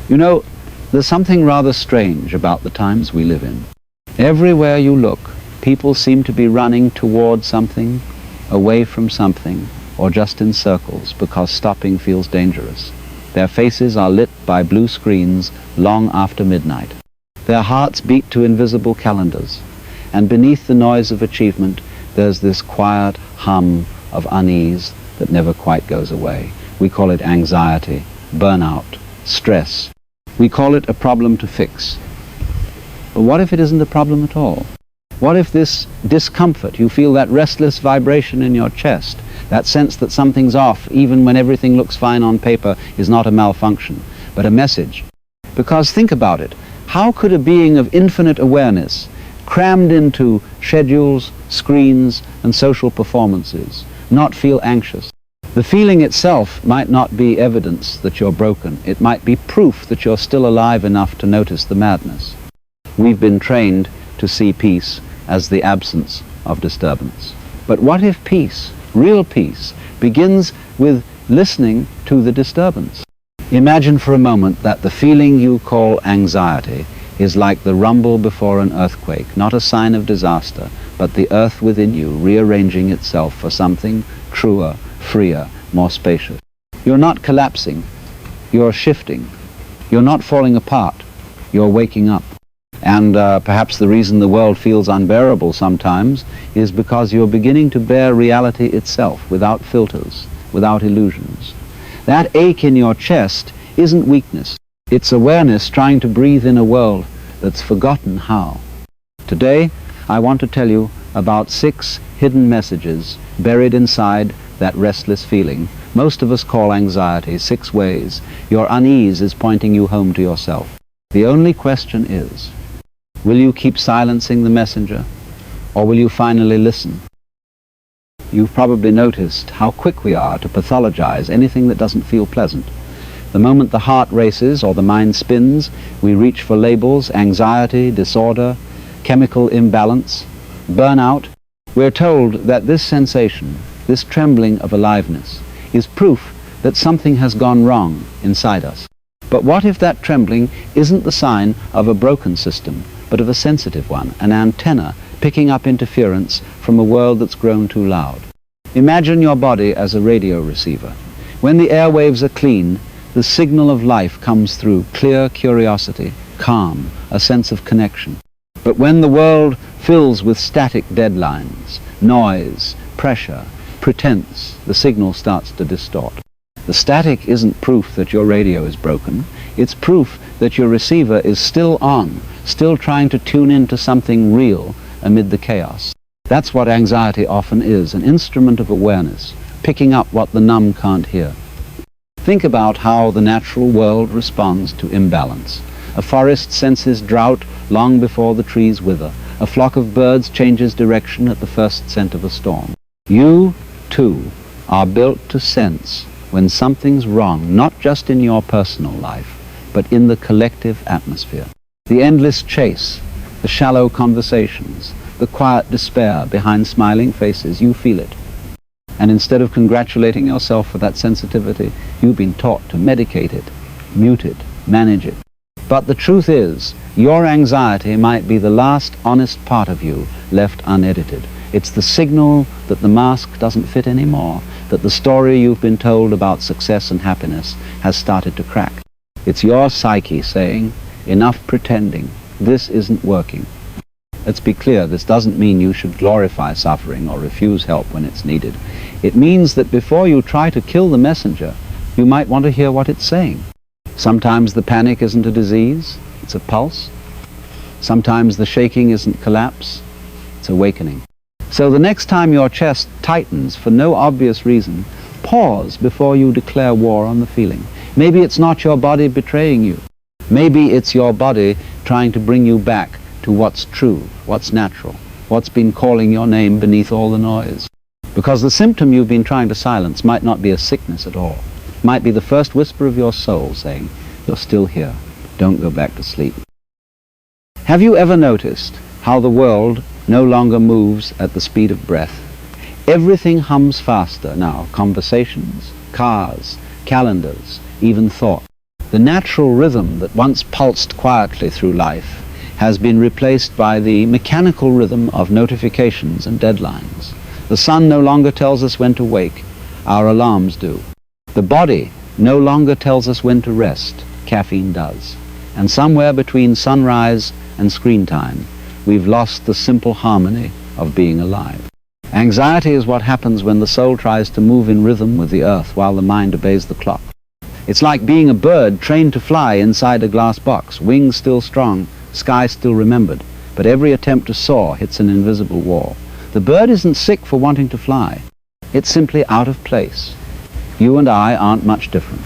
You know, there's something rather strange about the times we live in. Everywhere you look, people seem to be running toward something, away from something, or just in circles because stopping feels dangerous. Their faces are lit by blue screens long after midnight. Their hearts beat to invisible calendars, and beneath the noise of achievement, there's this quiet hum of unease that never quite goes away. We call it anxiety, burnout, stress. We call it a problem to fix. But what if it isn't a problem at all? What if this discomfort, you feel that restless vibration in your chest, that sense that something's off even when everything looks fine on paper, is not a malfunction, but a message? Because think about it, how could a being of infinite awareness, crammed into schedules, screens, and social performances, not feel anxious? The feeling itself might not be evidence that you're broken. It might be proof that you're still alive enough to notice the madness. We've been trained to see peace as the absence of disturbance. But what if peace, real peace, begins with listening to the disturbance? Imagine for a moment that the feeling you call anxiety is like the rumble before an earthquake, not a sign of disaster, but the earth within you rearranging itself for something truer, freer, more spacious. You're not collapsing, you're shifting. You're not falling apart, you're waking up. And perhaps the reason the world feels unbearable sometimes is because you're beginning to bear reality itself without filters, without illusions. That ache in your chest isn't weakness. It's awareness trying to breathe in a world that's forgotten how. Today, I want to tell you about 6 hidden messages buried inside that restless feeling most of us call anxiety. 6 ways your unease is pointing you home to yourself. The only question is, will you keep silencing the messenger, or will you finally listen? You've probably noticed how quick we are to pathologize anything that doesn't feel pleasant. The moment the heart races or the mind spins, we reach for labels: anxiety, disorder, chemical imbalance, burnout. We're told that this sensation, this trembling of aliveness, is proof that something has gone wrong inside us. But what if that trembling isn't the sign of a broken system, but of a sensitive one, an antenna picking up interference from a world that's grown too loud? Imagine your body as a radio receiver. When the airwaves are clean, the signal of life comes through: clear curiosity, calm, a sense of connection. But when the world fills with static deadlines, noise, pressure, pretense, the signal starts to distort. The static isn't proof that your radio is broken. It's proof that your receiver is still on, still trying to tune into something real amid the chaos. That's what anxiety often is, an instrument of awareness, picking up what the numb can't hear. Think about how the natural world responds to imbalance. A forest senses drought long before the trees wither. A flock of birds changes direction at the first scent of a storm. You, too, are built to sense when something's wrong, not just in your personal life, but in the collective atmosphere. The endless chase, the shallow conversations, the quiet despair behind smiling faces, you feel it. And instead of congratulating yourself for that sensitivity, you've been taught to medicate it, mute it, manage it. But the truth is, your anxiety might be the last honest part of you left unedited. It's the signal that the mask doesn't fit anymore, that the story you've been told about success and happiness has started to crack. It's your psyche saying, enough pretending, this isn't working. Let's be clear, this doesn't mean you should glorify suffering or refuse help when it's needed. It means that before you try to kill the messenger, you might want to hear what it's saying. Sometimes the panic isn't a disease, it's a pulse. Sometimes the shaking isn't collapse, it's awakening. So the next time your chest tightens for no obvious reason, pause before you declare war on the feeling. Maybe it's not your body betraying you. Maybe it's your body trying to bring you back to what's true, what's natural, what's been calling your name beneath all the noise. Because the symptom you've been trying to silence might not be a sickness at all. It might be the first whisper of your soul saying, you're still here, don't go back to sleep. Have you ever noticed how the world no longer moves at the speed of breath? Everything hums faster now. Conversations, cars, calendars, even thought. The natural rhythm that once pulsed quietly through life has been replaced by the mechanical rhythm of notifications and deadlines. The sun no longer tells us when to wake, our alarms do. The body no longer tells us when to rest, caffeine does. And somewhere between sunrise and screen time, we've lost the simple harmony of being alive. Anxiety is what happens when the soul tries to move in rhythm with the earth while the mind obeys the clock. It's like being a bird trained to fly inside a glass box, wings still strong, sky still remembered, but every attempt to soar hits an invisible wall. The bird isn't sick for wanting to fly. It's simply out of place. You and I aren't much different.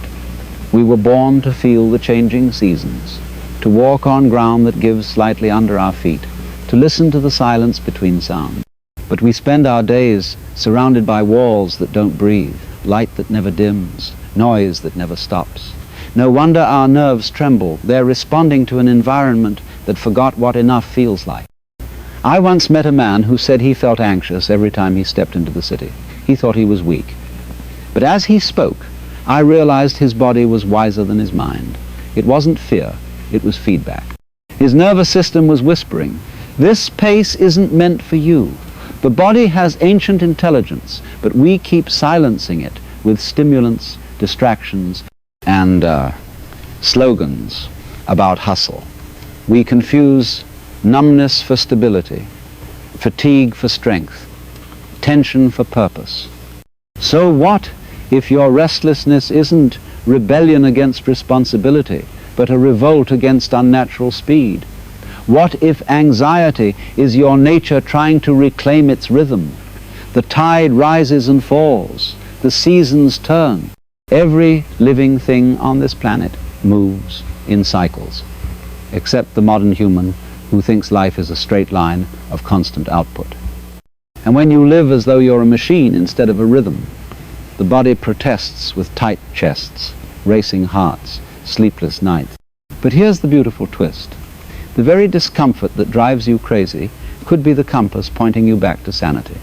We were born to feel the changing seasons, to walk on ground that gives slightly under our feet, to listen to the silence between sounds. But we spend our days surrounded by walls that don't breathe, light that never dims, noise that never stops. No wonder our nerves tremble. They're responding to an environment that forgot what enough feels like. I once met a man who said he felt anxious every time he stepped into the city. He thought he was weak. But as he spoke, I realized his body was wiser than his mind. It wasn't fear, it was feedback. His nervous system was whispering, "This pace isn't meant for you." The body has ancient intelligence, but we keep silencing it with stimulants, distractions, and slogans about hustle. We confuse numbness for stability, fatigue for strength, tension for purpose. So what if your restlessness isn't rebellion against responsibility, but a revolt against unnatural speed? What if anxiety is your nature trying to reclaim its rhythm? The tide rises and falls, the seasons turn. Every living thing on this planet moves in cycles, except the modern human who thinks life is a straight line of constant output. And when you live as though you're a machine instead of a rhythm, the body protests with tight chests, racing hearts, sleepless nights. But here's the beautiful twist. The very discomfort that drives you crazy could be the compass pointing you back to sanity.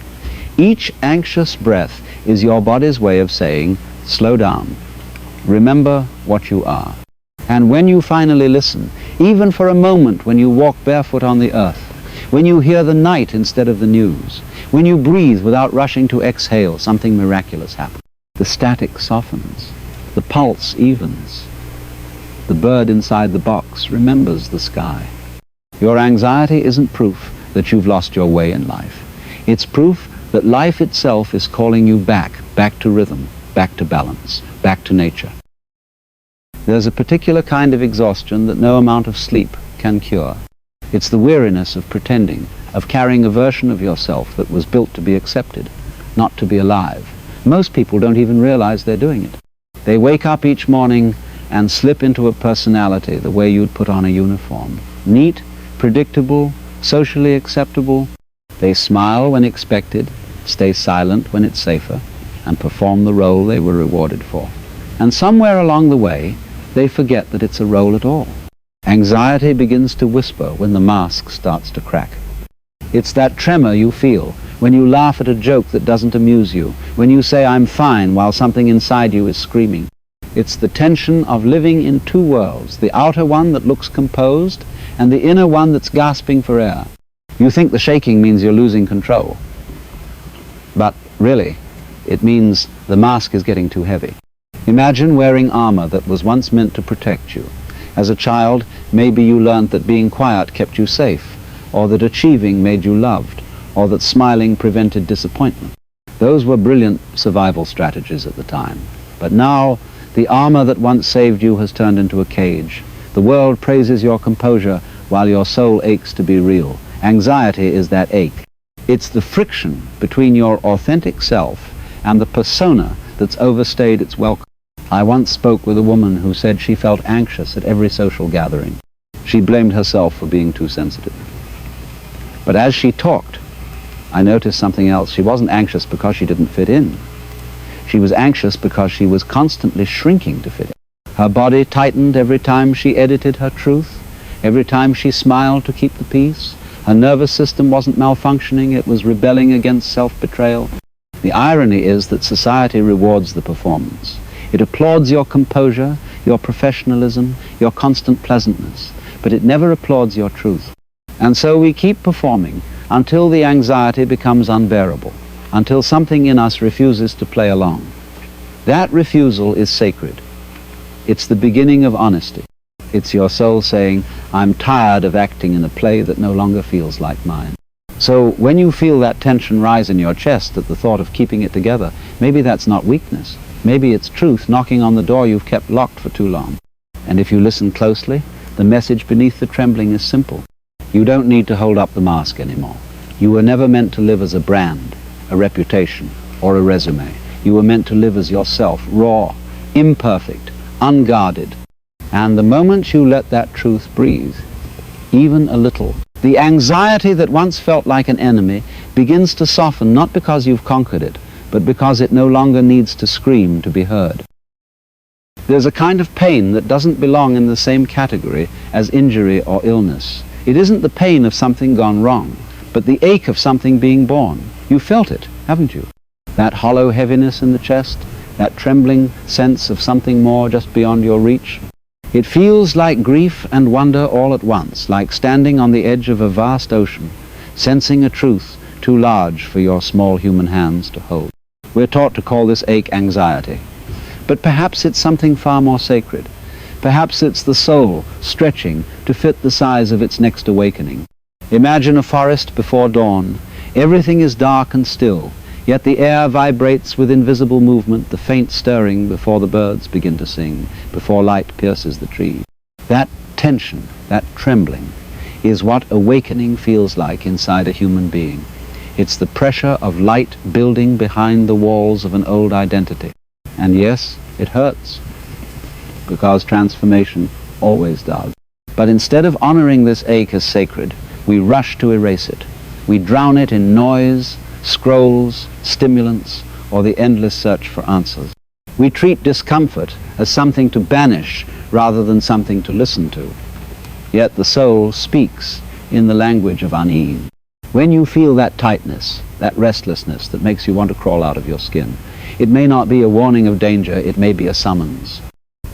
Each anxious breath is your body's way of saying, slow down, remember what you are. And when you finally listen, even for a moment when you walk barefoot on the earth, when you hear the night instead of the news, when you breathe without rushing to exhale, something miraculous happens. The static softens, the pulse evens, the bird inside the box remembers the sky. Your anxiety isn't proof that you've lost your way in life. It's proof that life itself is calling you back to rhythm, back to balance, back to nature. There's a particular kind of exhaustion that no amount of sleep can cure. It's the weariness of pretending, of carrying a version of yourself that was built to be accepted, not to be alive. Most people don't even realize they're doing it. They wake up each morning and slip into a personality the way you'd put on a uniform. Neat, predictable, socially acceptable. They smile when expected, stay silent when it's safer, and perform the role they were rewarded for. And somewhere along the way, they forget that it's a role at all. Anxiety begins to whisper when the mask starts to crack. It's that tremor you feel when you laugh at a joke that doesn't amuse you, when you say, "I'm fine," while something inside you is screaming. It's the tension of living in two worlds, the outer one that looks composed and the inner one that's gasping for air. You think the shaking means you're losing control, but really, it means the mask is getting too heavy. Imagine wearing armor that was once meant to protect you. As a child, maybe you learned that being quiet kept you safe, or that achieving made you loved, or that smiling prevented disappointment. Those were brilliant survival strategies at the time. But now, the armor that once saved you has turned into a cage. The world praises your composure while your soul aches to be real. Anxiety is that ache. It's the friction between your authentic self and the persona that's overstayed its welcome. I once spoke with a woman who said she felt anxious at every social gathering. She blamed herself for being too sensitive. But as she talked, I noticed something else. She wasn't anxious because she didn't fit in. She was anxious because she was constantly shrinking to fit in. Her body tightened every time she edited her truth, every time she smiled to keep the peace. Her nervous system wasn't malfunctioning, it was rebelling against self-betrayal. The irony is that society rewards the performance. It applauds your composure, your professionalism, your constant pleasantness, but it never applauds your truth. And so we keep performing until the anxiety becomes unbearable, until something in us refuses to play along. That refusal is sacred. It's the beginning of honesty. It's your soul saying, I'm tired of acting in a play that no longer feels like mine. So when you feel that tension rise in your chest at the thought of keeping it together, maybe that's not weakness. Maybe it's truth knocking on the door you've kept locked for too long. And if you listen closely, the message beneath the trembling is simple. You don't need to hold up the mask anymore. You were never meant to live as a brand, a reputation, or a resume. You were meant to live as yourself, raw, imperfect, unguarded. And the moment you let that truth breathe, even a little, the anxiety that once felt like an enemy begins to soften, not because you've conquered it, but because it no longer needs to scream to be heard. There's a kind of pain that doesn't belong in the same category as injury or illness. It isn't the pain of something gone wrong, but the ache of something being born. You felt it, haven't you? That hollow heaviness in the chest, that trembling sense of something more just beyond your reach. It feels like grief and wonder all at once, like standing on the edge of a vast ocean, sensing a truth too large for your small human hands to hold. We're taught to call this ache anxiety. But perhaps it's something far more sacred. Perhaps it's the soul stretching to fit the size of its next awakening. Imagine a forest before dawn. Everything is dark and still, yet the air vibrates with invisible movement, the faint stirring before the birds begin to sing, before light pierces the trees. That tension, that trembling, is what awakening feels like inside a human being. It's the pressure of light building behind the walls of an old identity. And yes, it hurts, because transformation always does. But instead of honoring this ache as sacred, we rush to erase it. We drown it in noise, scrolls, stimulants, or the endless search for answers. We treat discomfort as something to banish rather than something to listen to. Yet the soul speaks in the language of unease. When you feel that tightness, that restlessness that makes you want to crawl out of your skin, it may not be a warning of danger, it may be a summons.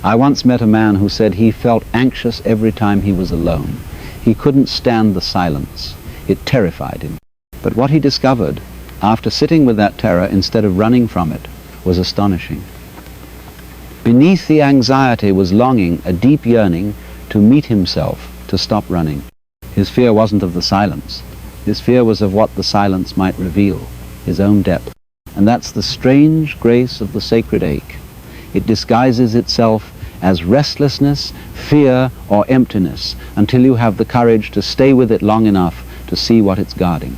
I once met a man who said he felt anxious every time he was alone. He couldn't stand the silence. It terrified him. But what he discovered, after sitting with that terror instead of running from it, was astonishing. Beneath the anxiety was longing, a deep yearning to meet himself, to stop running. His fear wasn't of the silence. His fear was of what the silence might reveal, his own depth. And that's the strange grace of the sacred ache. It disguises itself as restlessness, fear, or emptiness until you have the courage to stay with it long enough to see what it's guarding.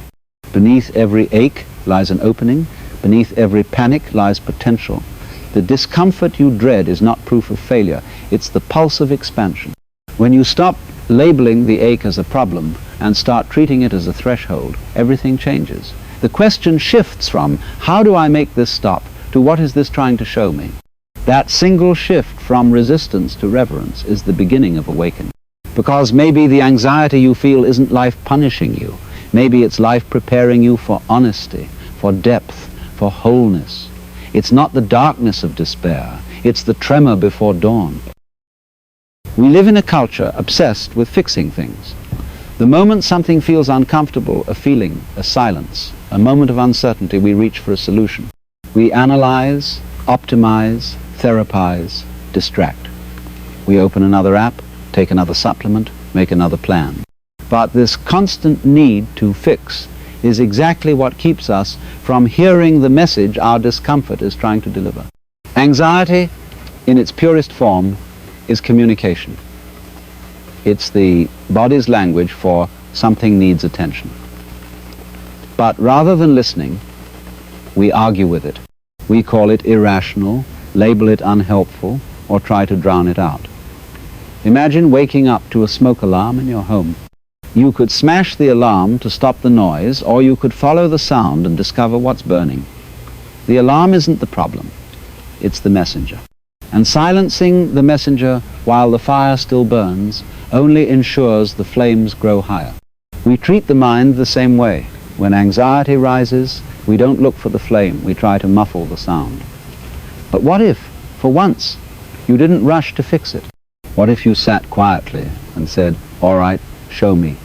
Beneath every ache lies an opening. Beneath every panic lies potential. The discomfort you dread is not proof of failure. It's the pulse of expansion. When you stop labeling the ache as a problem and start treating it as a threshold, everything changes. The question shifts from, how do I make this stop, to what is this trying to show me? That single shift from resistance to reverence is the beginning of awakening. Because maybe the anxiety you feel isn't life punishing you. Maybe it's life preparing you for honesty, for depth, for wholeness. It's not the darkness of despair. It's the tremor before dawn. We live in a culture obsessed with fixing things. The moment something feels uncomfortable, a feeling, a silence, a moment of uncertainty, we reach for a solution. We analyze, optimize, therapize, distract. We open another app, take another supplement, make another plan. But this constant need to fix is exactly what keeps us from hearing the message our discomfort is trying to deliver. Anxiety, in its purest form, is communication. It's the body's language for something needs attention. But rather than listening, we argue with it. We call it irrational, label it unhelpful, or try to drown it out. Imagine waking up to a smoke alarm in your home. You could smash the alarm to stop the noise, or you could follow the sound and discover what's burning. The alarm isn't the problem, it's the messenger. And silencing the messenger while the fire still burns only ensures the flames grow higher. We treat the mind the same way. When anxiety rises, we don't look for the flame, we try to muffle the sound. But what if, for once, You didn't rush to fix it. What if you sat quietly and said, "All right, show me"?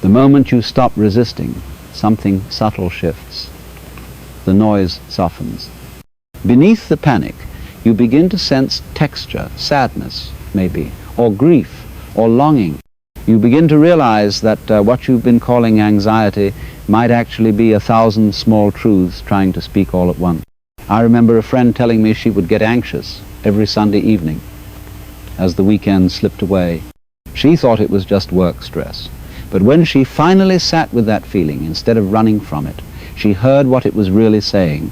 The moment you stop resisting, something subtle shifts. The noise softens. Beneath the panic, you begin to sense texture, sadness, maybe, or grief, or longing. You begin to realize that what you've been calling anxiety might actually be 1,000 small truths trying to speak all at once. I remember a friend telling me she would get anxious every Sunday evening as the weekend slipped away. She thought it was just work stress. But when she finally sat with that feeling, instead of running from it, she heard what it was really saying.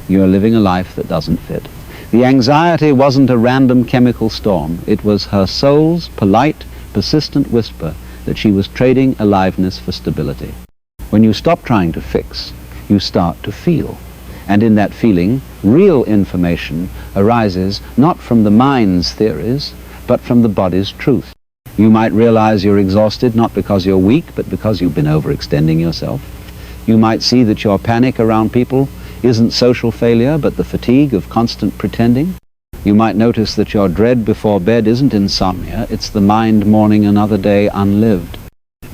"You're living a life that doesn't fit." The anxiety wasn't a random chemical storm. It was her soul's polite, persistent whisper that she was trading aliveness for stability. When you stop trying to fix, you start to feel. And in that feeling, real information arises not from the mind's theories, but from the body's truth. You might realize you're exhausted not because you're weak, but because you've been overextending yourself. You might see that your panic around people isn't social failure, but the fatigue of constant pretending. You might notice that your dread before bed isn't insomnia, it's the mind mourning another day unlived.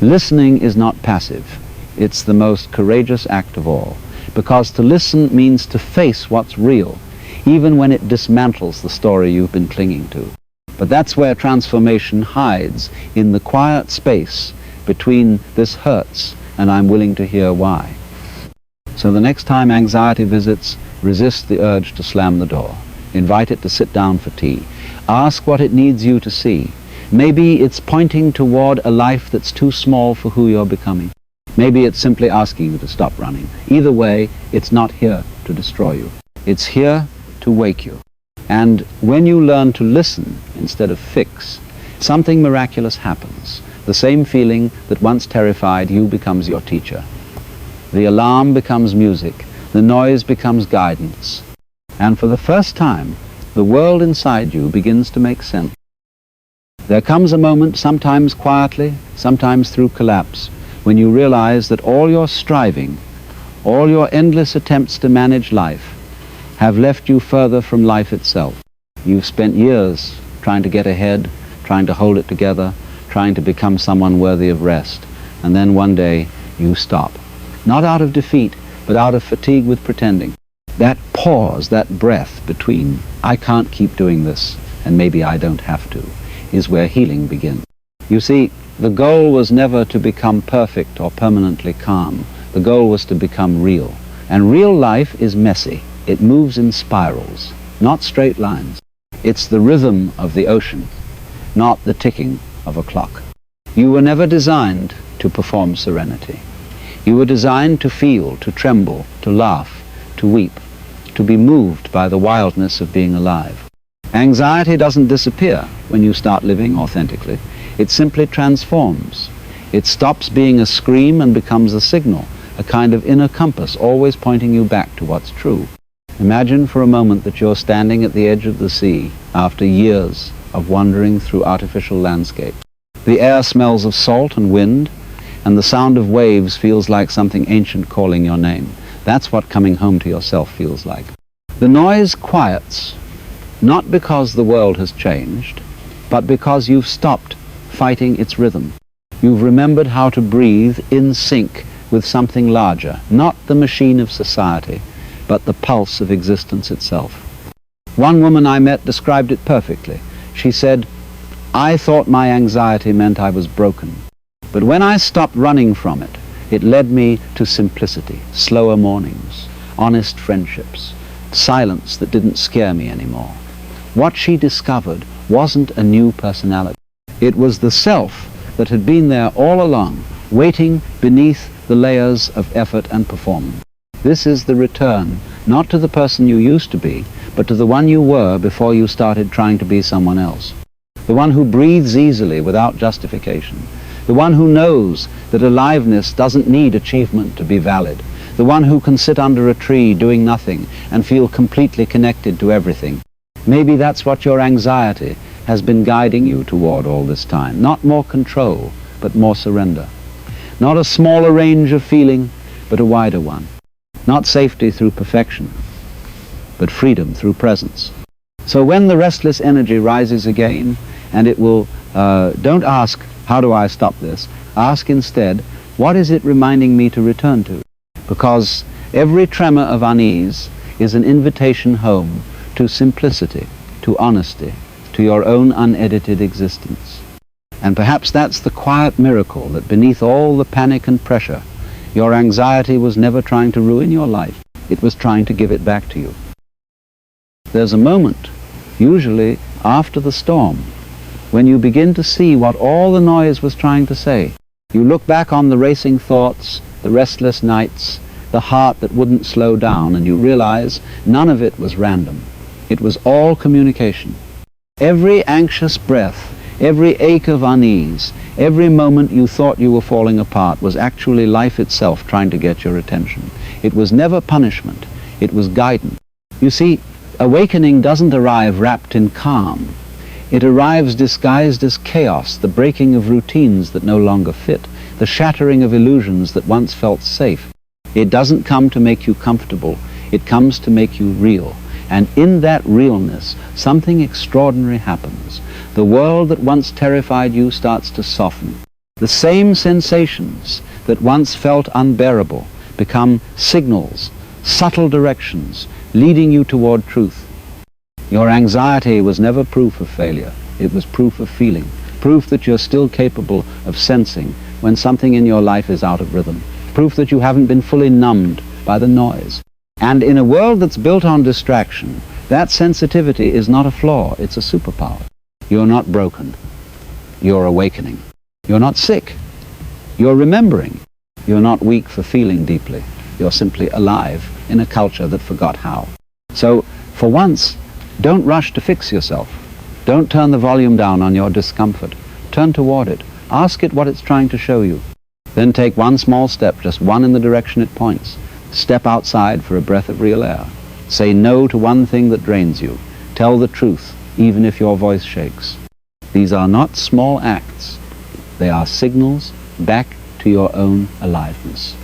Listening is not passive. It's the most courageous act of all, because to listen means to face what's real, even when it dismantles the story you've been clinging to. But that's where transformation hides, in the quiet space between "this hurts" and "I'm willing to hear why." So the next time anxiety visits, resist the urge to slam the door. Invite it to sit down for tea. Ask what it needs you to see. Maybe it's pointing toward a life that's too small for who you're becoming. Maybe it's simply asking you to stop running. Either way, it's not here to destroy you. It's here to wake you. And when you learn to listen instead of fix, something miraculous happens. The same feeling that once terrified you becomes your teacher. The alarm becomes music. The noise becomes guidance. And for the first time, the world inside you begins to make sense. There comes a moment, sometimes quietly, sometimes through collapse, when you realize that all your striving, all your endless attempts to manage life, have left you further from life itself. You've spent years trying to get ahead, trying to hold it together, trying to become someone worthy of rest. And then one day, you stop. Not out of defeat, but out of fatigue with pretending. That pause, that breath between, "I can't keep doing this, and maybe I don't have to," is where healing begins. You see, the goal was never to become perfect or permanently calm. The goal was to become real. And real life is messy. It moves in spirals, not straight lines. It's the rhythm of the ocean, not the ticking of a clock. You were never designed to perform serenity. You were designed to feel, to tremble, to laugh, to weep, to be moved by the wildness of being alive. Anxiety doesn't disappear when you start living authentically. It simply transforms. It stops being a scream and becomes a signal, a kind of inner compass always pointing you back to what's true. Imagine for a moment that you're standing at the edge of the sea after years of wandering through artificial landscape. The air smells of salt and wind, and the sound of waves feels like something ancient calling your name. That's what coming home to yourself feels like. The noise quiets, not because the world has changed, but because you've stopped fighting its rhythm. You've remembered how to breathe in sync with something larger, not the machine of society, but the pulse of existence itself. One woman I met described it perfectly. She said, "I thought my anxiety meant I was broken. But when I stopped running from it, it led me to simplicity, slower mornings, honest friendships, silence that didn't scare me anymore." What she discovered wasn't a new personality. It was the self that had been there all along, waiting beneath the layers of effort and performance. This is the return, not to the person you used to be, but to the one you were before you started trying to be someone else. The one who breathes easily without justification. The one who knows that aliveness doesn't need achievement to be valid. The one who can sit under a tree doing nothing and feel completely connected to everything. Maybe that's what your anxiety has been guiding you toward all this time. Not more control, but more surrender. Not a smaller range of feeling, but a wider one. Not safety through perfection, but freedom through presence. So when the restless energy rises again, and it will, don't ask, how do I stop this? Ask instead, what is it reminding me to return to? Because every tremor of unease is an invitation home to simplicity, to honesty, to your own unedited existence. And perhaps that's the quiet miracle that beneath all the panic and pressure, your anxiety was never trying to ruin your life. It was trying to give it back to you. There's a moment, usually after the storm, when you begin to see what all the noise was trying to say. You look back on the racing thoughts, the restless nights, the heart that wouldn't slow down, and you realize none of it was random. It was all communication. Every anxious breath, every ache of unease, every moment you thought you were falling apart was actually life itself trying to get your attention. It was never punishment. It was guidance. You see, awakening doesn't arrive wrapped in calm. It arrives disguised as chaos, the breaking of routines that no longer fit, the shattering of illusions that once felt safe. It doesn't come to make you comfortable. It comes to make you real. And in that realness, something extraordinary happens. The world that once terrified you starts to soften. The same sensations that once felt unbearable become signals, subtle directions, leading you toward truth. Your anxiety was never proof of failure. It was proof of feeling, proof that you're still capable of sensing when something in your life is out of rhythm, proof that you haven't been fully numbed by the noise. And in a world that's built on distraction, that sensitivity is not a flaw, it's a superpower. You're not broken. You're awakening. You're not sick. You're remembering. You're not weak for feeling deeply. You're simply alive in a culture that forgot how. So, for once, don't rush to fix yourself. Don't turn the volume down on your discomfort. Turn toward it. Ask it what it's trying to show you. Then take one small step, just one in the direction it points. Step outside for a breath of real air. Say no to one thing that drains you. Tell the truth, even if your voice shakes. These are not small acts. They are signals back to your own aliveness.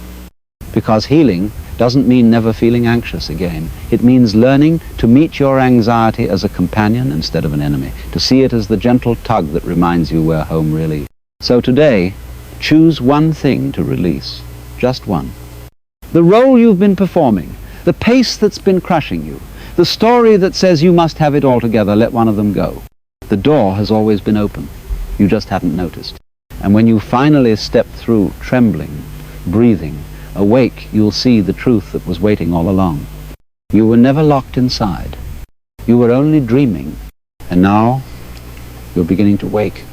Because healing doesn't mean never feeling anxious again. It means learning to meet your anxiety as a companion instead of an enemy, to see it as the gentle tug that reminds you where home really is. So today, choose one thing to release, just one. The role you've been performing, the pace that's been crushing you, the story that says you must have it all together, let one of them go. The door has always been open. You just haven't noticed. And when you finally step through, trembling, breathing, awake, you'll see the truth that was waiting all along. You were never locked inside. You were only dreaming. And now, you're beginning to wake.